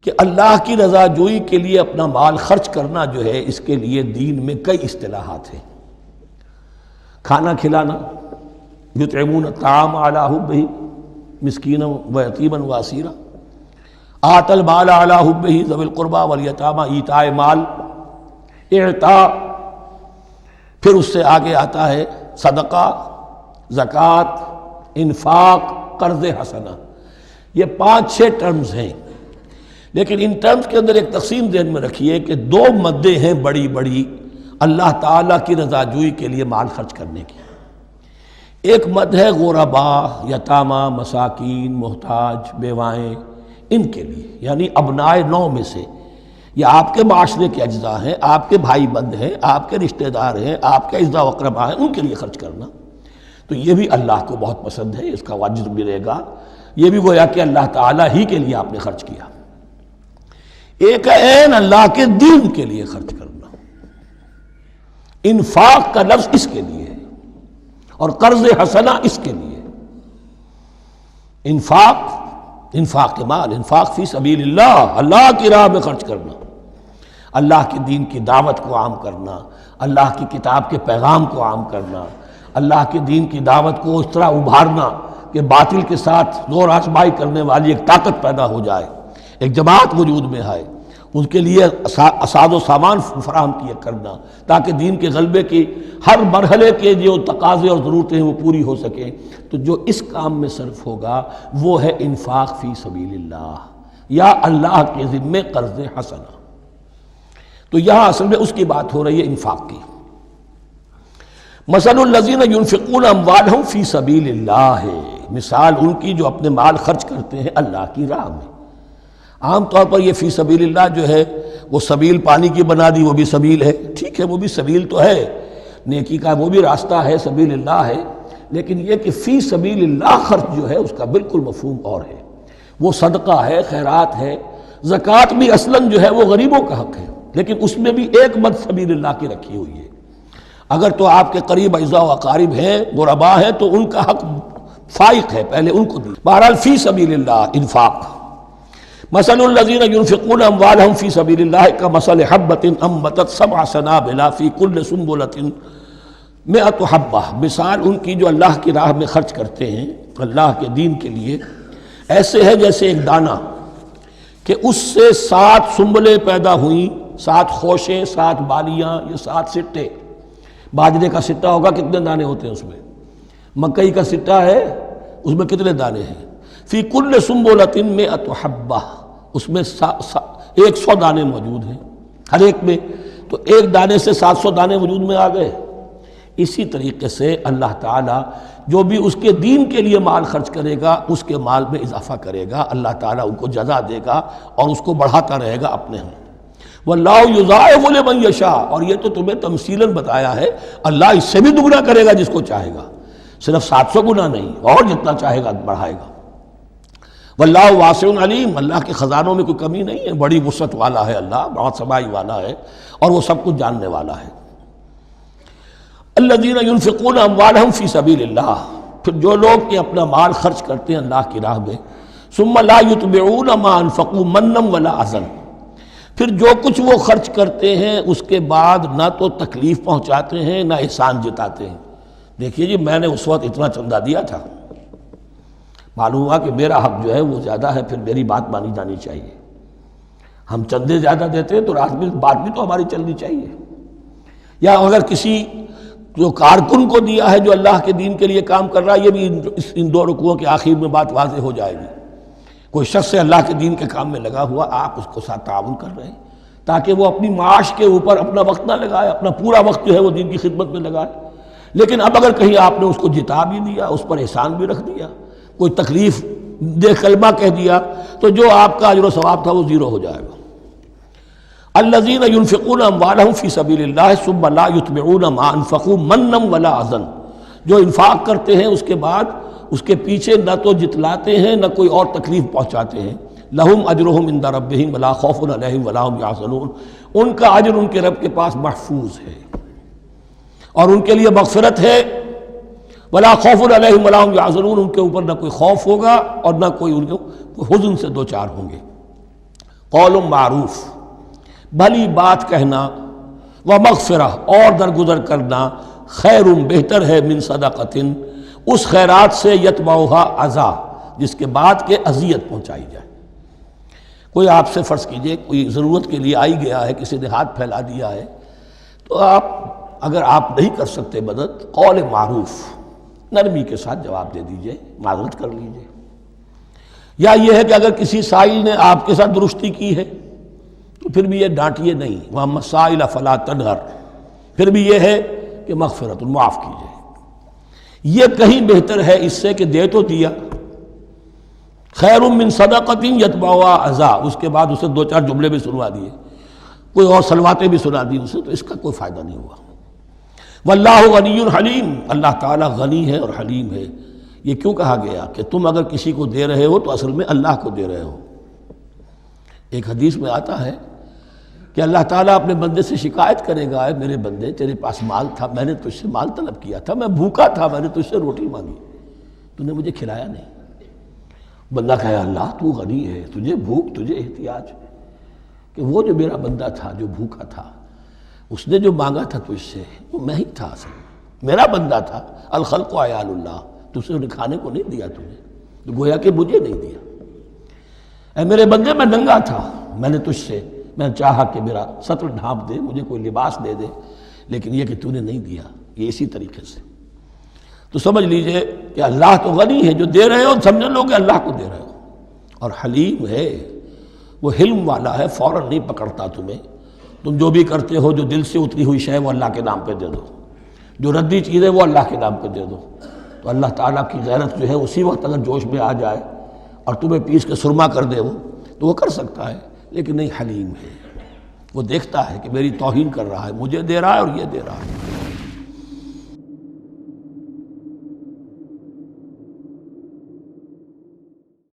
کہ اللہ کی رضا جوئی کے لیے اپنا مال خرچ کرنا جو ہے، اس کے لیے دین میں کئی اصطلاحات ہیں۔ کھانا کھلانا، یطعمون الطعام علی حبہ مسکینا و یتیما و اسیرا، آت المال علی حبہ ذوی القربى والیتامى، ایتاء مال، اعطاء، پھر اس سے آگے آتا ہے صدقہ، زکوٰۃ، انفاق، قرض حسنہ۔ یہ 5-6 ٹرمز ہیں، لیکن ان ٹرمز کے اندر ایک تقسیم ذہن میں رکھیے کہ 2 مدیں ہیں بڑی بڑی اللہ تعالیٰ کی رضا جوئی کے لیے مال خرچ کرنے کی۔ ایک مد ہے غرباء، یتامى، مساکین، محتاج، بیوائیں، ان کے لیے، یعنی ابنائے نو میں سے، یہ آپ کے معاشرے کے اجزاء ہیں، آپ کے بھائی بند ہیں، آپ کے رشتہ دار ہیں، آپ کے اعزاء و اقرباء ہیں، ان کے لیے خرچ کرنا تو یہ بھی اللہ کو بہت پسند ہے، اس کا اجر ملے گا۔ یہ بھی گویا کہ اللہ تعالیٰ ہی کے لیے آپ نے خرچ کیا۔ ایک عین اللہ کے دین کے لیے خرچ کرنا، انفاق کا لفظ اس کے لیے ہے، اور قرض حسنہ اس کے لیے۔ انفاق مال، انفاق فی سبیل اللہ، اللہ کی راہ میں خرچ کرنا، اللہ کے دین کی دعوت کو عام کرنا، اللہ کی کتاب کے پیغام کو عام کرنا، اللہ کے دین کی دعوت کو اس طرح ابھارنا کہ باطل کے ساتھ زور آزمائی کرنے والی ایک طاقت پیدا ہو جائے، ایک جماعت وجود میں آئے، ان کے لیے اساز و سامان فراہم کیا کرنا تاکہ دین کے غلبے کی ہر مرحلے کے جو تقاضے اور ضرورتیں ہیں وہ پوری ہو سکیں۔ تو جو اس کام میں صرف ہوگا وہ ہے انفاق فی سبیل اللہ، یا اللہ کے ذمے قرض حسنہ۔ تو یہاں اصل میں اس کی بات ہو رہی ہے، انفاق کی۔ مثل الذین ينفقون اموالهم فی سبیل اللہ ہے، مثال ان کی جو اپنے مال خرچ کرتے ہیں اللہ کی راہ میں۔ عام طور پر یہ فی سبیل اللہ جو ہے وہ سبیل پانی کی بنا دی، وہ بھی سبیل ہے، ٹھیک ہے، وہ بھی سبیل تو ہے، نیکی کا وہ بھی راستہ ہے، سبیل اللہ ہے، لیکن یہ کہ فی سبیل اللہ خرچ جو ہے اس کا بالکل مفہوم اور ہے۔ وہ صدقہ ہے، خیرات ہے، زکوٰۃ بھی اصلاً جو ہے وہ غریبوں کا حق ہے، لیکن اس میں بھی ایک مد سبیل اللہ کی رکھی ہوئی ہے۔ اگر تو آپ کے قریب اعزاء و اقارب ہیں، غرباء ہیں، تو ان کا حق فائق ہے، پہلے ان کو دی۔ بہرحال فی سبیل اللہ، انفاق۔ مثل الذین ينفقون اموالهم فی سبیل اللہ کمثل حبۃ انبتت 7 سنابل فی کل سنبلۃ 100 حبہ، مثال ان کی جو اللہ کی راہ میں خرچ کرتے ہیں اللہ کے دین کے لیے، ایسے ہے جیسے ایک دانہ کہ اس سے 7 سنبلیں پیدا ہوئیں، 7 خوشیں، 7 بالیاں، یہ 7 سٹے۔ باجرے کا سٹہ ہوگا، کتنے دانے ہوتے ہیں اس میں؟ مکئی کا سٹہ ہے، اس میں کتنے دانے ہیں؟ فی کل سنبلۃ 100 حبہ، اس میں 100 دانے موجود ہیں ہر ایک میں، تو ایک دانے سے 700 دانے وجود میں آ گئے۔ اسی طریقے سے اللہ تعالیٰ جو بھی اس کے دین کے لیے مال خرچ کرے گا اس کے مال میں اضافہ کرے گا، اللہ تعالیٰ ان کو جزا دے گا اور اس کو بڑھاتا رہے گا اپنے ہم۔ وَاللَّهُ يُضَاعِفُ لِمَن يَشَاءُ، اور یہ تو تمہیں تمثیلاً بتایا ہے، اللہ اس سے بھی دگنا کرے گا جس کو چاہے گا، صرف 700 گنا نہیں، اور جتنا چاہے گا بڑھائے گا۔ واللہ واسع علیم، اللہ کے خزانوں میں کوئی کمی نہیں ہے، بڑی وسعت والا ہے اللہ، بہت سمائی والا ہے، اور وہ سب کچھ جاننے والا ہے۔ الذین ينفقون اموالهم فی سبیل اللہ، پھر جو لوگ کہ اپنا مال خرچ کرتے ہیں اللہ کی راہ میں، ثم لا يتبعون ما انفقوا منا ولا اذى، پھر جو کچھ وہ خرچ کرتے ہیں اس کے بعد نہ تو تکلیف پہنچاتے ہیں نہ احسان جتاتے ہیں۔ دیکھیے جی، میں نے اس وقت اتنا چندہ دیا تھا، معلوم ہوا کہ میرا حق جو ہے وہ زیادہ ہے، پھر میری بات مانی جانی چاہیے۔ ہم چندے زیادہ دیتے ہیں تو رات میں بات بھی تو ہماری چلنی چاہیے۔ یا اگر کسی جو کارکن کو دیا ہے جو اللہ کے دین کے لیے کام کر رہا ہے، یہ بھی ان 2 رکوعوں کے آخر میں بات واضح ہو جائے گی۔ کوئی شخص ہے اللہ کے دین کے کام میں لگا ہوا، آپ اس کو ساتھ تعاون کر رہے ہیں تاکہ وہ اپنی معاش کے اوپر اپنا وقت نہ لگائے، اپنا پورا وقت جو ہے وہ دین کی خدمت میں لگائے۔ لیکن اب اگر کہیں آپ نے اس کو جتا بھی دیا، اس پر احسان بھی رکھ دیا، کوئی تکلیف دے کلمہ کہہ دیا، تو جو آپ کا اجر و ثواب تھا وہ زیرو ہو جائے گا۔ الذین ينفقون اموالهم فی سبیل اللہ ثم لا یتبعون ما انفقوا منا ولا اذى، جو انفاق کرتے ہیں اس کے بعد اس کے پیچھے نہ تو جتلاتے ہیں نہ کوئی اور تکلیف پہنچاتے ہیں۔ لہم اجرہم عند ربہم ولا خوف علیہم ولا هم یحزنون، ان کا اجر ان کے رب کے پاس محفوظ ہے اور ان کے لیے مغفرت ہے۔ ولا خوف علیہم ولا هم یحزنون، ان کے اوپر نہ کوئی خوف ہوگا اور نہ کوئی ان کو حزن سے دوچار ہوں گے۔ قول معروف، بھلی بات کہنا، ومغفرہ اور درگزر کرنا، خیر بہتر ہے من صدقۃ اس خیرات سے یتبعھا اذی جس کے بعد کہ اذیت پہنچائی جائے۔ کوئی آپ سے فرض کیجئے کوئی ضرورت کے لیے آئی گیا ہے، کسی نے ہاتھ پھیلا دیا ہے، تو آپ اگر آپ نہیں کر سکتے مدد، قول معروف نرمی کے ساتھ جواب دے دیجئے، معذرت کر لیجئے۔ یا یہ ہے کہ اگر کسی سائل نے آپ کے ساتھ درستی کی ہے تو پھر بھی یہ ڈانٹیے نہیں، وَأَمَّا السَّائِلَ فَلَا تَنْهَرْ، پھر بھی یہ ہے کہ مغفرت معاف کیجئے۔ یہ کہیں بہتر ہے اس سے کہ دے تو دیا، خیر من صدقۃ یتبعھا اذی، اس کے بعد اسے دو چار جملے بھی سنوا دیے، کوئی اور سلواتیں بھی سنا دی اسے، تو اس کا کوئی فائدہ نہیں ہوا۔ واللہ غنی حلیم، اللہ تعالیٰ غنی ہے اور حلیم ہے۔ یہ کیوں کہا گیا کہ تم اگر کسی کو دے رہے ہو تو اصل میں اللہ کو دے رہے ہو۔ ایک حدیث میں آتا ہے کہ اللہ تعالیٰ اپنے بندے سے شکایت کرے گا، اے میرے بندے تیرے پاس مال تھا، میں نے تجھ سے مال طلب کیا تھا، میں بھوکا تھا، میں نے تجھ سے روٹی مانگی، تو نے مجھے کھلایا نہیں۔ بندہ کہے اللہ تو غنی ہے، تجھے بھوک، تجھے احتیاج، کہ وہ جو میرا بندہ تھا جو بھوکا تھا، اس نے جو مانگا تھا تجھ سے وہ میں ہی تھا، اصل میرا بندہ تھا۔ الخلق عیال اللہ، تجھ سے انہیں کھانے کو نہیں دیا تمہیں، تو گویا کہ مجھے نہیں دیا۔ اے میرے بندے میں ننگا تھا، میں نے تجھ سے میں چاہا کہ میرا سطر ڈھانپ دے، مجھے کوئی لباس دے دے، لیکن یہ کہ تو نے نہیں دیا۔ یہ اسی طریقے سے تو سمجھ لیجئے کہ اللہ تو غنی ہے، جو دے رہے ہو سمجھ لو کہ اللہ کو دے رہے ہو، اور حلیم ہے، وہ حلم والا ہے، فوراً نہیں پکڑتا تمہیں۔ تم جو بھی کرتے ہو، جو دل سے اتری ہوئی شے وہ اللہ کے نام پہ دے دو، جو ردی چیز ہے وہ اللہ کے نام پہ دے دو، تو اللہ تعالیٰ کی غیرت جو ہے اسی وقت اگر جوش میں آ جائے اور تمہیں پیس کے سرما کر دے وہ، تو وہ کر سکتا ہے، لیکن نہیں، حلیم ہے، وہ دیکھتا ہے کہ میری توہین کر رہا ہے، مجھے دے رہا ہے اور یہ دے رہا ہے۔